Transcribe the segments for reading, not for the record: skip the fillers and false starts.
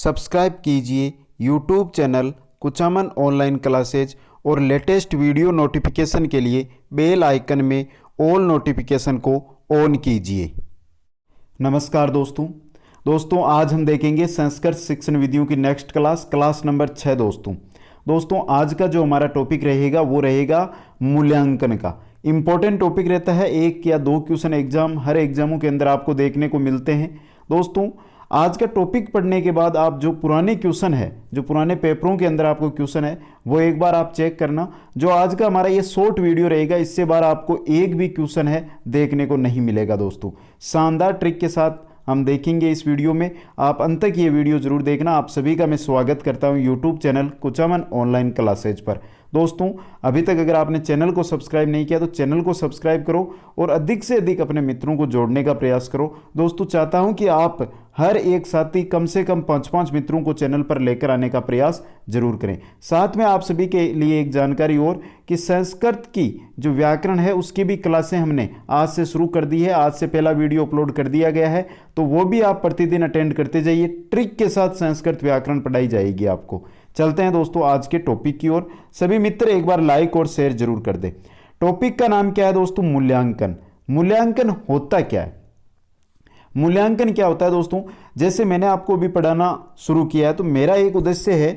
Subscribe कीजिए YouTube channel Kuchaman online classes और latest video notification के लिए बेल आइकन में ऑल नोटिफिकेशन को ऑन कीजिए। नमस्कार दोस्तों आज हम देखेंगे संस्कृत शिक्षण विधियों की नेक्स्ट क्लास नंबर 6। दोस्तों आज का जो हमारा टॉपिक रहेगा वो रहेगा मूल्यांकन का। इंपॉर्टेंट टॉपिक रहता है, एक या दो क्वेश्चन हर एग्जामों के अंदर आपको देखने को मिलते हैं। दोस्तों आज का टॉपिक पढ़ने के बाद आप जो पुराने क्वेश्चन है, जो पुराने पेपरों के अंदर आपको क्वेश्चन है, वो एक बार आप चेक करना। जो आज का हमारा ये शॉर्ट वीडियो रहेगा, इससे बार आपको एक भी क्वेश्चन है देखने को नहीं मिलेगा। दोस्तों शानदार ट्रिक के साथ हम देखेंगे इस वीडियो में, आप अंत तक ये वीडियो जरूर देखना। आप सभी का मैं स्वागत करता हूँ YouTube channel Kuchaman online classes पर। दोस्तों अभी तक अगर आपने चैनल को सब्सक्राइब नहीं किया तो चैनल को सब्सक्राइब करो और अधिक से अधिक अपने मित्रों को जोड़ने का प्रयास करो। दोस्तों चाहता हूं कि आप हर एक साथी कम से कम 5-5 मित्रों को चैनल पर लेकर आने का प्रयास जरूर करें। साथ में आप सभी के लिए एक जानकारी और कि संस्कृत की जो व्याकरण है उसकी भी क्लासें हमने आज से शुरू कर दी है। आज से पहला वीडियो अपलोड कर दिया गया है, तो वो भी आप प्रतिदिन अटेंड करते जाइए। ट्रिक के साथ संस्कृत व्याकरण पढ़ाई जाएगी आपको। चलते हैं दोस्तों आज के टॉपिक की ओर। सभी मित्र एक बार लाइक और शेयर जरूर कर दे। टॉपिक का नाम क्या है दोस्तों? मूल्यांकन। मूल्यांकन होता क्या है? मूल्यांकन क्या होता है दोस्तों? जैसे मैंने आपको अभी पढ़ाना शुरू किया है, तो मेरा एक उद्देश्य है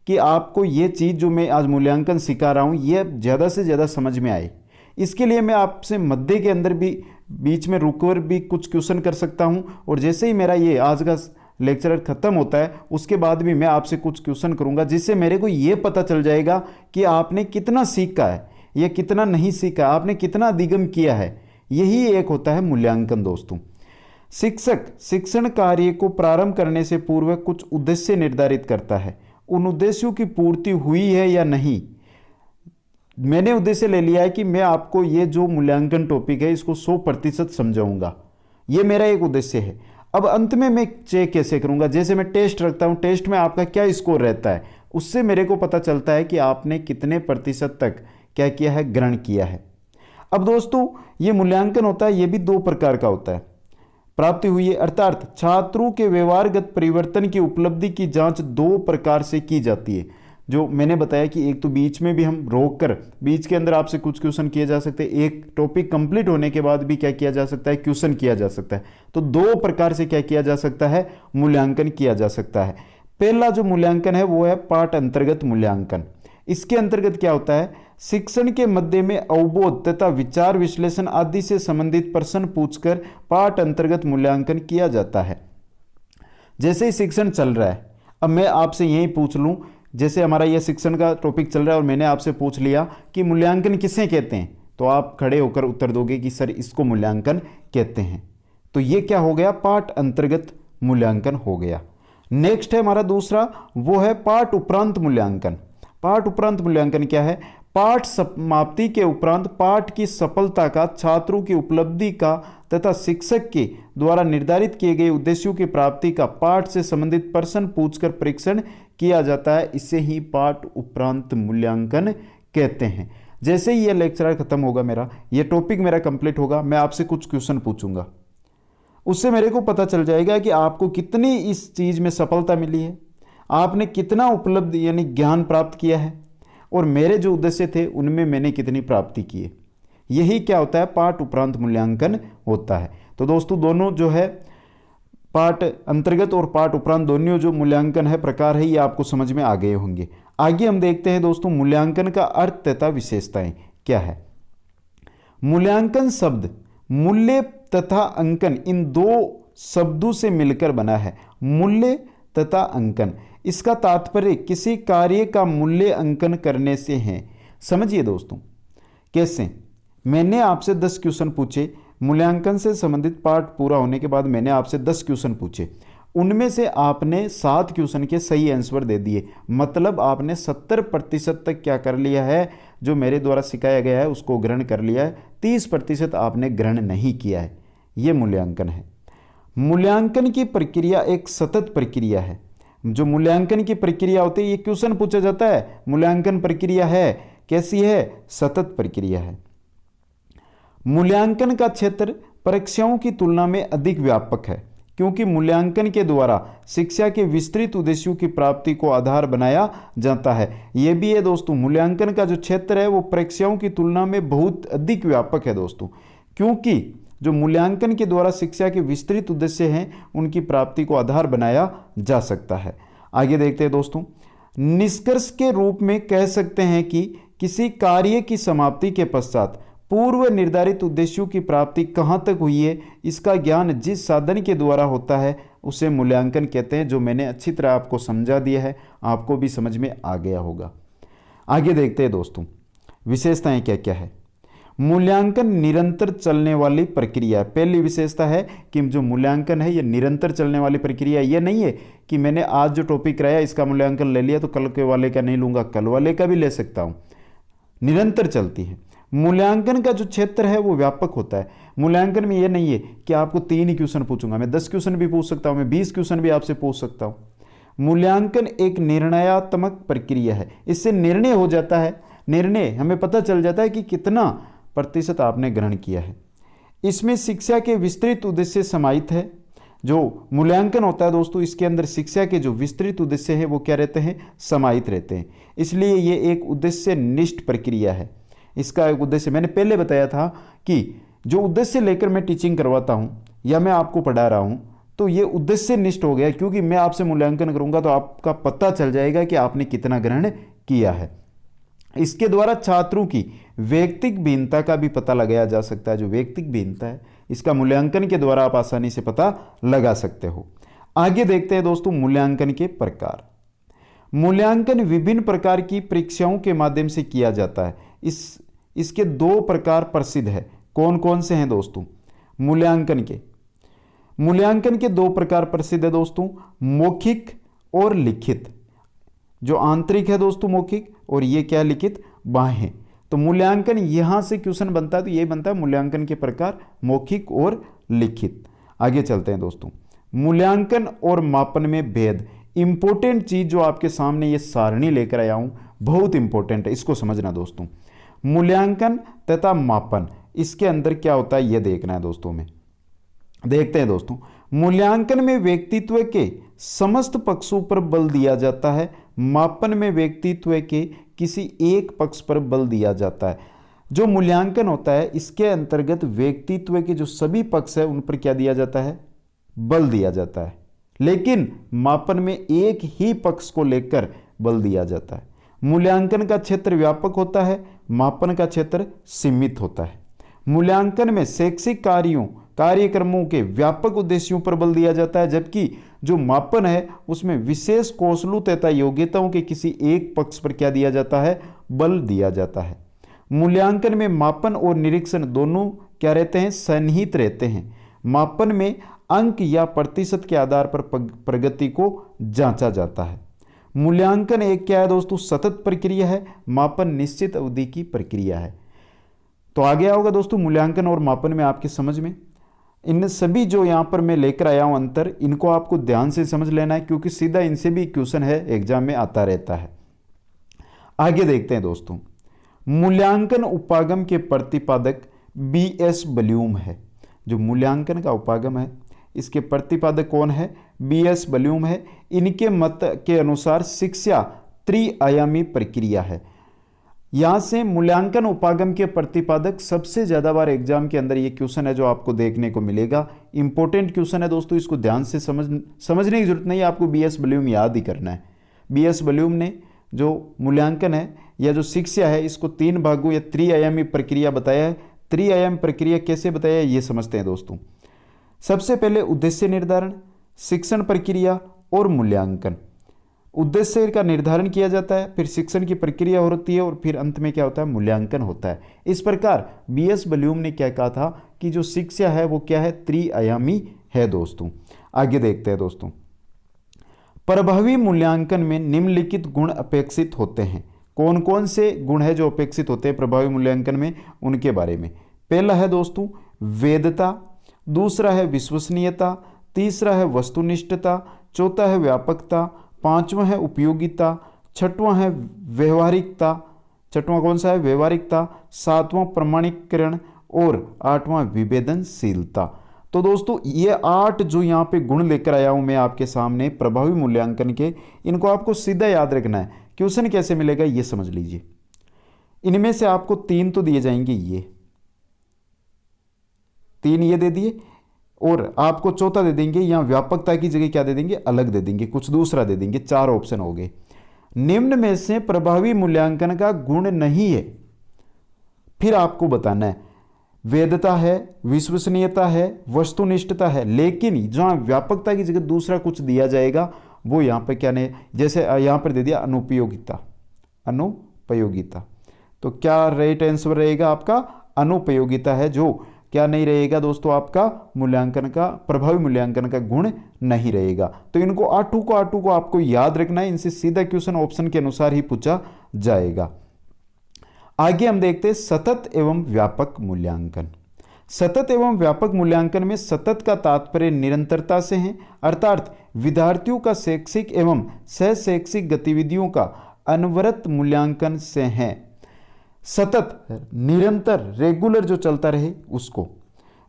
कि आपको ये चीज़ जो मैं आज मूल्यांकन सिखा रहा हूँ ये ज़्यादा से ज़्यादा समझ में आए। इसके लिए मैं आपसे मध्य के अंदर भी बीच में रुककर भी कुछ क्वेश्चन कर सकता हूँ, और जैसे ही मेरा ये आज का लेक्चर खत्म होता है उसके बाद भी मैं आपसे कुछ क्वेश्चन करूंगा, जिससे मेरे को ये पता चल जाएगा कि आपने कितना सीखा है या कितना नहीं सीखा, आपने कितना अधिगम किया है। यही एक होता है मूल्यांकन। दोस्तों शिक्षक शिक्षण कार्य को प्रारंभ करने से पूर्व कुछ उद्देश्य निर्धारित करता है। उन उद्देश्यों की पूर्ति हुई है या नहीं, मैंने उद्देश्य ले लिया है कि मैं आपको ये जो मूल्यांकन टॉपिक है इसको 100% समझाऊंगा। ये मेरा एक उद्देश्य है। अब अंत में मैं चेक कैसे करूंगा? जैसे मैं टेस्ट रखता हूं, टेस्ट में आपका क्या स्कोर रहता है, उससे मेरे को पता चलता है कि आपने कितने प्रतिशत तक क्या किया है, ग्रहण किया है। अब दोस्तों ये मूल्यांकन होता है, ये भी 2 प्रकार का होता है। प्राप्ति हुई है अर्थात छात्रों के व्यवहारगत परिवर्तन की उपलब्धि की जांच 2 प्रकार से की जाती है। जो मैंने बताया कि एक तो बीच में भी हम रोक कर बीच के अंदर आपसे कुछ क्वेश्चन किए जा सकते हैं, एक टॉपिक कंप्लीट होने के बाद भी क्या किया जा सकता है, क्वेश्चन किया जा सकता है। तो 2 प्रकार से क्या किया जा सकता है, मूल्यांकन किया जा सकता है। पहला जो मूल्यांकन है वो है पाठ अंतर्गत मूल्यांकन। इसके अंतर्गत क्या होता है, शिक्षण के मध्य में अवबोध तथा विचार विश्लेषण आदि से संबंधित प्रश्न पूछकर पाठ अंतर्गत मूल्यांकन किया जाता है। जैसे ही शिक्षण चल रहा है, अब मैं आपसे यही पूछ लूं, जैसे हमारा यह शिक्षण का टॉपिक चल रहा है और मैंने आपसे पूछ लिया कि मूल्यांकन किसे कहते हैं, तो आप खड़े होकर उत्तर दोगे कि सर इसको मूल्यांकन कहते हैं। तो ये क्या हो गया, पाठ अंतर्गत मूल्यांकन हो गया। नेक्स्ट है हमारा दूसरा, वो है पाठ उपरांत मूल्यांकन। पाठ उपरांत मूल्यांकन क्या है? पाठ समाप्ति के उपरांत पाठ की सफलता का, छात्रों की उपलब्धि का तथा शिक्षक के द्वारा निर्धारित किए गए उद्देश्यों की प्राप्ति का पाठ से संबंधित प्रश्न पूछकर परीक्षण किया जाता है। इसे ही पाठ उपरांत मूल्यांकन कहते हैं। जैसे ही ये लेक्चर खत्म होगा, मेरा ये टॉपिक मेरा कंप्लीट होगा, मैं आपसे कुछ क्वेश्चन पूछूंगा, उससे मेरे को पता चल जाएगा कि आपको कितनी इस चीज में सफलता मिली है, आपने कितना उपलब्ध यानी ज्ञान प्राप्त किया है, और मेरे जो उद्देश्य थे उनमें मैंने कितनी प्राप्ति की है। यही क्या होता है, पाठ उपरांत मूल्यांकन होता है। तो दोस्तों दोनों जो है पाठ अंतर्गत और पाठ उपरांत दोनों जो मूल्यांकन है प्रकार है, ये आपको समझ में आ गए होंगे। आगे हम देखते हैं दोस्तों मूल्यांकन का अर्थ तथा विशेषताएं क्या है। मूल्यांकन शब्द मूल्य तथा अंकन इन 2 शब्दों से मिलकर बना है। मूल्य तथा अंकन, इसका तात्पर्य किसी कार्य का मूल्य अंकन करने से है। समझिए दोस्तों कैसे, मैंने आपसे 10 क्वेश्चन पूछे, मूल्यांकन से संबंधित पाठ पूरा होने के बाद मैंने आपसे 10 क्वेश्चन पूछे, उनमें से आपने 7 क्वेश्चन के सही आंसर दे दिए, मतलब आपने 70% तक क्या कर लिया है, जो मेरे द्वारा सिखाया गया है उसको ग्रहण कर लिया है। 30% आपने ग्रहण नहीं किया है। यह मूल्यांकन है। मूल्यांकन की प्रक्रिया एक सतत प्रक्रिया है। जो मूल्यांकन की प्रक्रिया होती है, ये क्वेश्चन पूछा जाता है मूल्यांकन प्रक्रिया है कैसी है, सतत प्रक्रिया है। मूल्यांकन का क्षेत्र परीक्षाओं की तुलना में अधिक व्यापक है, क्योंकि मूल्यांकन के द्वारा शिक्षा के विस्तृत उद्देश्यों की प्राप्ति को आधार बनाया जाता है। यह भी है दोस्तों, मूल्यांकन का जो क्षेत्र है वो परीक्षाओं की तुलना में बहुत अधिक व्यापक है दोस्तों, क्योंकि जो मूल्यांकन के द्वारा शिक्षा के विस्तृत उद्देश्य हैं उनकी प्राप्ति को आधार बनाया जा सकता है। आगे देखते हैं दोस्तों, निष्कर्ष के रूप में कह सकते हैं कि किसी कार्य की समाप्ति के पश्चात पूर्व निर्धारित उद्देश्यों की प्राप्ति कहाँ तक हुई है, इसका ज्ञान जिस साधन के द्वारा होता है उसे मूल्यांकन कहते हैं, जो मैंने अच्छी तरह आपको समझा दिया है, आपको भी समझ में आ गया होगा। आगे देखते हैं दोस्तों, विशेषताएं क्या क्या है। मूल्यांकन निरंतर चलने वाली प्रक्रिया। पहली विशेषता है कि जो मूल्यांकन है ये निरंतर चलने वाली प्रक्रिया। ये नहीं है कि मैंने आज जो टॉपिक कराया इसका मूल्यांकन ले लिया तो कल के वाले का नहीं लूंगा, कल वाले का भी ले सकता हूँ। निरंतर चलती है। मूल्यांकन का जो क्षेत्र है वो व्यापक होता है। मूल्यांकन में ये नहीं है कि आपको 3 ही क्वेश्चन पूछूंगा, मैं 10 क्वेश्चन भी पूछ सकता हूँ, मैं 20 क्वेश्चन भी आपसे पूछ सकता हूँ। मूल्यांकन एक निर्णयात्मक प्रक्रिया है, इससे निर्णय हो जाता है। निर्णय हमें पता चल जाता है कि कितना प्रतिशत आपने ग्रहण किया है। इसमें शिक्षा के विस्तृत उद्देश्य समाहित है। जो मूल्यांकन होता है दोस्तों, इसके अंदर शिक्षा के जो विस्तृत उद्देश्य है वो क्या रहते हैं, समाहित रहते हैं। इसलिए ये एक उद्देश्य निष्ठ प्रक्रिया है। इसका एक उद्देश्य मैंने पहले बताया था कि जो उद्देश्य लेकर मैं टीचिंग करवाता हूँ या मैं आपको पढ़ा रहा हूँ तो ये उद्देश्य निष्ठ हो गया, क्योंकि मैं आपसे मूल्यांकन करूँगा तो आपका पता चल जाएगा कि आपने कितना ग्रहण किया है। इसके द्वारा छात्रों की व्यक्तिगत भिन्नता का भी पता लगाया जा सकता है। जो व्यक्तिगत भिन्नता है इसका मूल्यांकन के द्वारा आप आसानी से पता लगा सकते हो। आगे देखते हैं दोस्तों, मूल्यांकन के प्रकार। मूल्यांकन विभिन्न प्रकार की परीक्षाओं के माध्यम से किया जाता है। इसके 2 प्रकार प्रसिद्ध है। कौन कौन से हैं दोस्तों? मूल्यांकन के 2 प्रकार प्रसिद्ध है दोस्तों, मौखिक और लिखित। जो आंतरिक है दोस्तों मौखिक, और ये क्या लिखित, बाह्य। तो मूल्यांकन यहां से क्वेश्चन बनता है तो ये बनता है मूल्यांकन के प्रकार मौखिक और लिखित। आगे चलते हैं दोस्तों, मूल्यांकन और मापन में भेद। इंपॉर्टेंट चीज जो आपके सामने ये सारणी लेकर आया हूं, बहुत इंपॉर्टेंट है, इसको समझना दोस्तों। मूल्यांकन तथा मापन, इसके अंदर क्या होता है ये देखना है दोस्तों में। देखते हैं दोस्तों, मूल्यांकन में व्यक्तित्व के समस्त पक्षों पर बल दिया जाता है, मापन में व्यक्तित्व के किसी एक पक्ष पर बल दिया जाता है। जो मूल्यांकन होता है इसके अंतर्गत व्यक्तित्व के जो सभी पक्ष है उन पर क्या दिया जाता है, बल दिया जाता है। लेकिन मापन में एक ही पक्ष को लेकर बल दिया जाता है। मूल्यांकन का क्षेत्र व्यापक होता है, मापन का क्षेत्र सीमित होता है। मूल्यांकन में शैक्षिक कार्यक्रमों के व्यापक उद्देश्यों पर बल दिया जाता है, जबकि जो मापन है उसमें विशेष कौशलों तथा योग्यताओं के किसी एक पक्ष पर क्या दिया जाता है, बल दिया जाता है। मूल्यांकन में मापन और निरीक्षण दोनों क्या रहते हैं, सन्निहित रहते हैं। मापन में अंक या प्रतिशत के आधार पर प्रगति को जांचा जाता है। मूल्यांकन एक क्या है दोस्तों, सतत प्रक्रिया है, मापन निश्चित अवधि की प्रक्रिया है। तो आ गया होगा दोस्तों मूल्यांकन और मापन में आपके समझ में। इन सभी जो यहां पर मैं लेकर आया हूं अंतर, इनको आपको ध्यान से समझ लेना है, क्योंकि सीधा इनसे भी क्वेश्चन है एग्जाम में आता रहता है। आगे देखते हैं दोस्तों, मूल्यांकन उपागम के प्रतिपादक बीएस ब्लूम है। जो मूल्यांकन का उपागम है इसके प्रतिपादक कौन है, बीएस ब्लूम है। इनके मत के अनुसार शिक्षा त्रिआयामी प्रक्रिया है। यहां से मूल्यांकन उपागम के प्रतिपादक सबसे ज्यादा बार एग्जाम के अंदर ये क्वेश्चन है जो आपको देखने को मिलेगा। इंपॉर्टेंट क्वेश्चन है दोस्तों, इसको ध्यान से समझने की जरूरत नहीं है, आपको बीएस ब्लूम याद ही करना है। बीएस ब्लूम ने जो मूल्यांकन है या जो शिक्षा है इसको 3 भागों या त्रिआयामी प्रक्रिया बताया है। त्रिआयामी प्रक्रिया कैसे बताया है ये समझते हैं दोस्तों। सबसे पहले उद्देश्य निर्धारण, शिक्षण प्रक्रिया और मूल्यांकन। उद्देश्य का निर्धारण किया जाता है, फिर शिक्षण की प्रक्रिया होती है और फिर अंत में क्या होता है, मूल्यांकन होता है। इस प्रकार बीएस ब्लूम ने क्या कहा था कि जो शिक्षा है वो क्या है, त्रिआयामी है दोस्तों। आगे देखते हैं दोस्तों, प्रभावी मूल्यांकन में निम्नलिखित गुण अपेक्षित होते हैं। कौन कौन से गुण है जो अपेक्षित होते हैं प्रभावी मूल्यांकन में, उनके बारे में। पहला है दोस्तों वैधता, दूसरा है विश्वसनीयता, तीसरा है वस्तुनिष्ठता, चौथा है व्यापकता, पांचवा है उपयोगिता, छठवां है व्यवहारिकता, छठवां कौन सा है, व्यवहारिकता, सातवां प्रमाणीकरण और आठवां विभेदनशीलता। तो दोस्तों ये 8 जो यहाँ पे गुण लेकर आया हूँ मैं आपके सामने प्रभावी मूल्यांकन के, इनको आपको सीधा याद रखना है। क्वेश्चन कैसे मिलेगा ये समझ लीजिए। इनमें से आपको 3 तो दिए जाएंगे, ये 3 ये दे दिए, और आपको चौथा दे देंगे, यहाँ व्यापकता की जगह क्या दे देंगे, अलग दे देंगे, कुछ दूसरा दे देंगे। 4 ऑप्शन हो गए। निम्न में से प्रभावी मूल्यांकन का गुण नहीं है, फिर आपको बताना है वैधता है, विश्वसनीयता है, वस्तुनिष्ठता है, लेकिन जहां व्यापकता की जगह दूसरा कुछ दिया जाएगा वो यहां पे क्या नहीं, जैसे यहां पर दे दिया अनुपयोगिता। अनुपयोगिता तो क्या राइट आंसर रहेगा आपका, अनुपयोगिता है जो क्या नहीं रहेगा दोस्तों, आपका मूल्यांकन का, प्रभावी मूल्यांकन का गुण नहीं रहेगा। तो इनको आठों को आपको याद रखना है, इनसे सीधा क्वेश्चन ऑप्शन के अनुसार ही पूछा जाएगा। आगे हम देखते हैं सतत एवं व्यापक मूल्यांकन। सतत एवं व्यापक मूल्यांकन में सतत का तात्पर्य निरंतरता से है, अर्थात विद्यार्थियों का शैक्षिक एवं सह शैक्षिक गतिविधियों का अनवरत मूल्यांकन से है। सतत निरंतर रेगुलर जो चलता रहे उसको।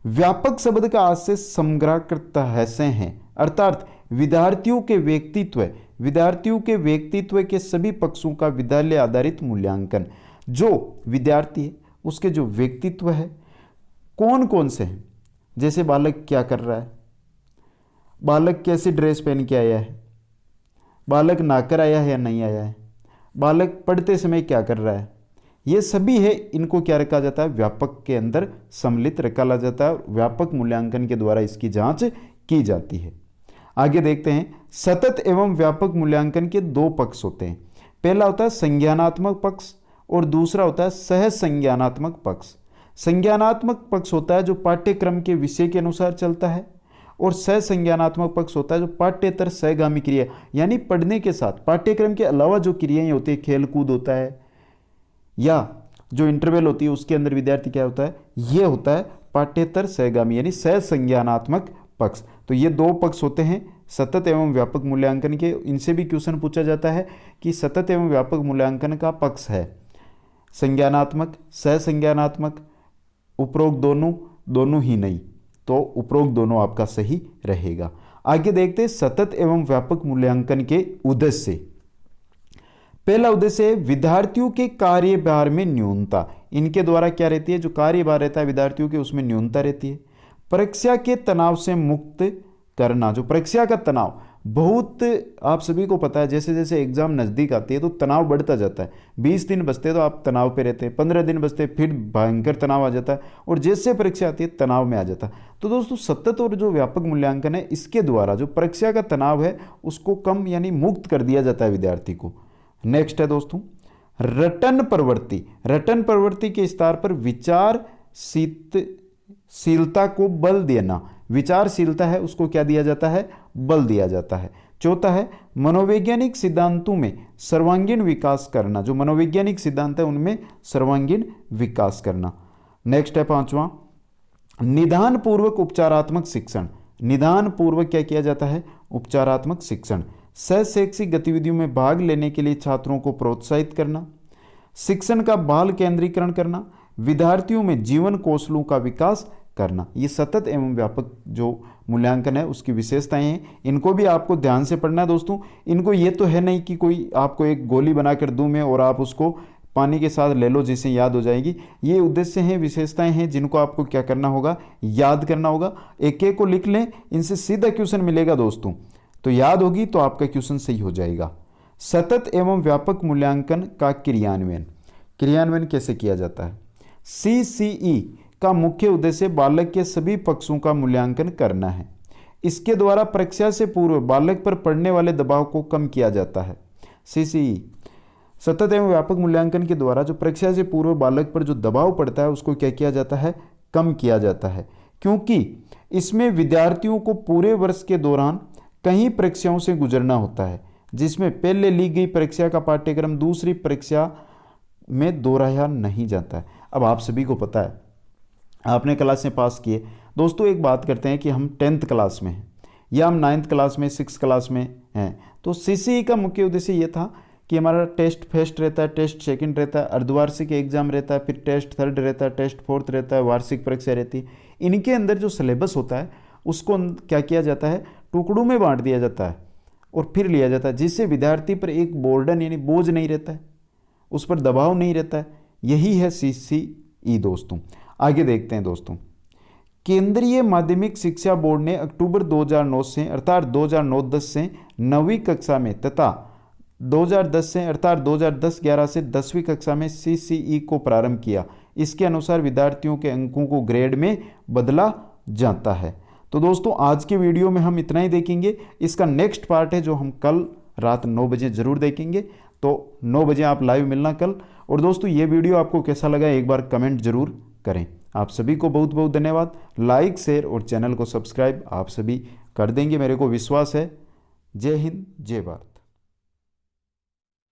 व्यापक शब्द का आज से समग्रकृत है से है, अर्थात विद्यार्थियों के व्यक्तित्व के सभी पक्षों का विद्यालय आधारित मूल्यांकन। जो विद्यार्थी है उसके जो व्यक्तित्व है कौन कौन से हैं, जैसे बालक क्या कर रहा है, बालक कैसी ड्रेस पहन के आया है, बालक नहाकर आया है या नहीं आया है, बालक पढ़ते समय क्या कर रहा है, ये सभी है, इनको क्या रखा जाता है, व्यापक के अंदर सम्मिलित रखा जाता है। व्यापक मूल्यांकन के द्वारा इसकी जांच की जाती है। आगे देखते हैं, सतत एवं व्यापक मूल्यांकन के 2 पक्ष होते हैं। पहला होता है संज्ञानात्मक पक्ष और दूसरा होता है सह संज्ञानात्मक पक्ष। संज्ञानात्मक पक्ष होता है जो पाठ्यक्रम के विषय के अनुसार चलता है, और सह संज्ञानात्मक पक्ष होता है जो पाठ्येतर सहगामी क्रिया, यानी पढ़ने के साथ पाठ्यक्रम के अलावा जो क्रियाएं होती है, खेल कूद होता है या जो इंटरवल होती है उसके अंदर विद्यार्थी क्या होता है, ये होता है पाठ्येतर सहगामी यानी सह संज्ञानात्मक पक्ष। तो ये 2 पक्ष होते हैं सतत एवं व्यापक मूल्यांकन के। इनसे भी क्वेश्चन पूछा जाता है कि सतत एवं व्यापक मूल्यांकन का पक्ष है संज्ञानात्मक, सह संज्ञानात्मक, उपरोक्त दोनों ही नहीं, तो उपरोक्त दोनों आपका सही रहेगा। आगे देखते हैं सतत एवं व्यापक मूल्यांकन के उद्देश्य। पहला उद्देश्य है विद्यार्थियों के कार्यभार में न्यूनता। इनके द्वारा क्या रहती है, जो कार्यभार रहता है विद्यार्थियों के उसमें न्यूनता रहती है। परीक्षा के तनाव से मुक्त करना। जो परीक्षा का तनाव बहुत आप सभी को पता है, जैसे जैसे एग्जाम नज़दीक आती है तो तनाव बढ़ता जाता है। 20 दिन बचते तो आप तनाव पे रहते हैं, 15 दिन बचते फिर भयंकर तनाव आ जाता है, और जैसे परीक्षा आती है तनाव में आ जाता है। तो दोस्तों सतत और जो व्यापक मूल्यांकन है इसके द्वारा जो परीक्षा का तनाव है उसको कम यानी मुक्त कर दिया जाता है विद्यार्थी को। नेक्स्ट है दोस्तों रटन प्रवृत्ति। रटन प्रवृत्ति के स्तर पर विचारशीलता को बल देना। विचारशीलता है उसको क्या दिया जाता है, बल दिया जाता है। चौथा है मनोवैज्ञानिक सिद्धांतों में सर्वांगीण विकास करना। जो मनोवैज्ञानिक सिद्धांत है उनमें सर्वांगीण विकास करना। नेक्स्ट है 5वां निदान पूर्वक उपचारात्मक शिक्षण। निदान पूर्वक क्या किया जाता है, उपचारात्मक शिक्षण। सह शैक्षिक गतिविधियों में भाग लेने के लिए छात्रों को प्रोत्साहित करना। शिक्षण का बाल केंद्रीकरण करना। विद्यार्थियों में जीवन कौशलों का विकास करना। ये सतत एवं व्यापक जो मूल्यांकन है उसकी विशेषताएं हैं। इनको भी आपको ध्यान से पढ़ना है दोस्तों। इनको ये तो है नहीं कि कोई आपको एक गोली बनाकर दूं मैं और आप उसको पानी के साथ ले लो जिससे याद हो जाएगी। ये उद्देश्य हैं, विशेषताएं हैं जिनको आपको क्या करना होगा, याद करना होगा। एक एक को लिख लें, इनसे सीधा क्वेश्चन मिलेगा दोस्तों, तो याद होगी तो आपका क्वेश्चन सही हो जाएगा। सतत एवं व्यापक मूल्यांकन का क्रियान्वयन। क्रियान्वयन कैसे किया जाता है। CCE का मुख्य उद्देश्य बालक के सभी पक्षों का मूल्यांकन करना है। इसके द्वारा परीक्षा से पूर्व बालक पर पड़ने वाले दबाव को कम किया जाता है। CCE सतत एवं व्यापक मूल्यांकन के द्वारा जो परीक्षा से पूर्व बालक पर जो दबाव पड़ता है उसको क्या किया जाता है, कम किया जाता है। क्योंकि इसमें विद्यार्थियों को पूरे वर्ष के दौरान कई परीक्षाओं से गुजरना होता है, जिसमें पहले ली गई परीक्षा का पाठ्यक्रम दूसरी परीक्षा में दोहराया नहीं जाता है। अब आप सभी को पता है, आपने क्लास में पास किए दोस्तों। एक बात करते हैं कि हम 10th क्लास में हैं या हम 9th क्लास में 6th क्लास में हैं, तो CCE का मुख्य उद्देश्य ये था कि हमारा टेस्ट फर्स्ट रहता है, टेस्ट सेकंड रहता है, अर्धवार्षिक एग्जाम रहता है, फिर टेस्ट थर्ड रहता है, टेस्ट फोर्थ रहता है, वार्षिक परीक्षा रहती है। इनके अंदर जो सिलेबस होता है उसको क्या किया जाता है, टुकड़ों में बांट दिया जाता है और फिर लिया जाता है, जिससे विद्यार्थी पर एक बर्डन यानी बोझ नहीं रहता है, उस पर दबाव नहीं रहता है। यही है CCE दोस्तों। आगे देखते हैं दोस्तों। केंद्रीय माध्यमिक शिक्षा बोर्ड ने अक्टूबर 2009 से अर्थात 2009-10 से 9वीं कक्षा में तथा 2010 से अर्थात 2010-11 से 10वीं कक्षा में CCE को प्रारंभ किया। इसके अनुसार विद्यार्थियों के अंकों को ग्रेड में बदला जाता है। तो दोस्तों आज के वीडियो में हम इतना ही देखेंगे। इसका नेक्स्ट पार्ट है जो हम कल रात 9 बजे ज़रूर देखेंगे। तो 9 बजे आप लाइव मिलना कल। और दोस्तों ये वीडियो आपको कैसा लगा एक बार कमेंट जरूर करें। आप सभी को बहुत बहुत धन्यवाद। लाइक, शेयर और चैनल को सब्सक्राइब आप सभी कर देंगे, मेरे को विश्वास है। जय हिंद, जय भारत।